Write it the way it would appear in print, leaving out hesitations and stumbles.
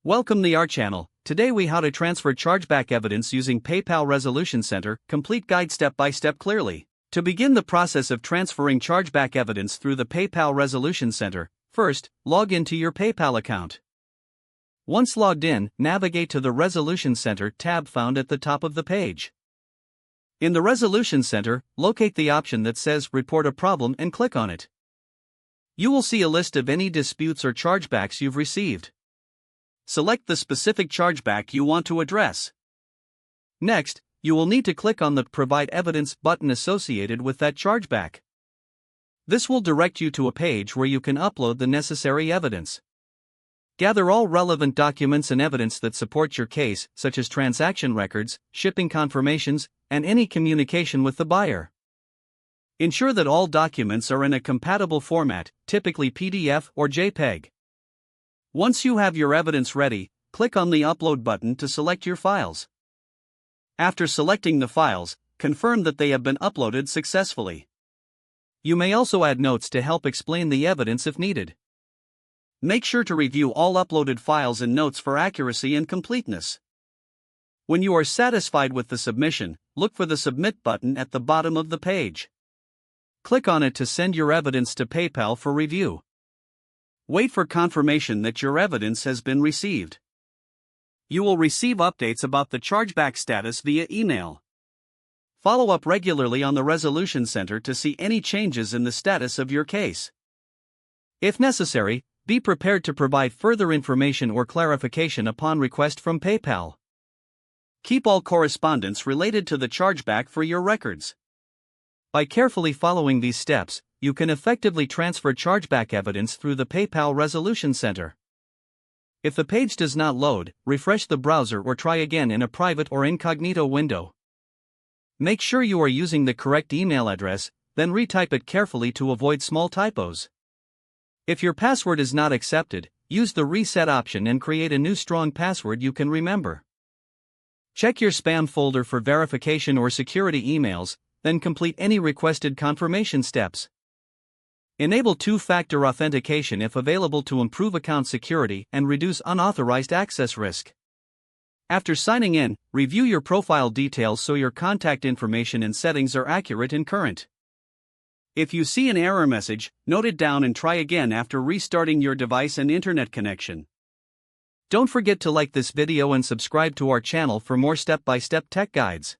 Welcome to our channel. Today we how to transfer chargeback evidence using PayPal Resolution Center, complete guide step by step clearly. To begin the process of transferring chargeback evidence through the PayPal Resolution Center, first, log into your PayPal account. Once logged in, navigate to the Resolution Center tab found at the top of the page. In the Resolution Center, locate the option that says Report a Problem and click on it. You will see a list of any disputes or chargebacks you've received. Select the specific chargeback you want to address. Next, you will need to click on the Provide Evidence button associated with that chargeback. This will direct you to a page where you can upload the necessary evidence. Gather all relevant documents and evidence that support your case, such as transaction records, shipping confirmations, and any communication with the buyer. Ensure that all documents are in a compatible format, typically PDF or JPEG. Once you have your evidence ready, click on the Upload button to select your files. After selecting the files, confirm that they have been uploaded successfully. You may also add notes to help explain the evidence if needed. Make sure to review all uploaded files and notes for accuracy and completeness. When you are satisfied with the submission, look for the Submit button at the bottom of the page. Click on it to send your evidence to PayPal for review. Wait for confirmation that your evidence has been received. You will receive updates about the chargeback status via email. Follow up regularly on the Resolution Center to see any changes in the status of your case. If necessary, be prepared to provide further information or clarification upon request from PayPal. Keep all correspondence related to the chargeback for your records. By carefully following these steps, you can effectively transfer chargeback evidence through the PayPal Resolution Center. If the page does not load, refresh the browser or try again in a private or incognito window. Make sure you are using the correct email address, then retype it carefully to avoid small typos. If your password is not accepted, use the Reset option and create a new strong password you can remember. Check your spam folder for verification or security emails, then complete any requested confirmation steps. Enable two-factor authentication if available to improve account security and reduce unauthorized access risk. After signing in, review your profile details so your contact information and settings are accurate and current. If you see an error message, note it down and try again after restarting your device and internet connection. Don't forget to like this video and subscribe to our channel for more step-by-step tech guides.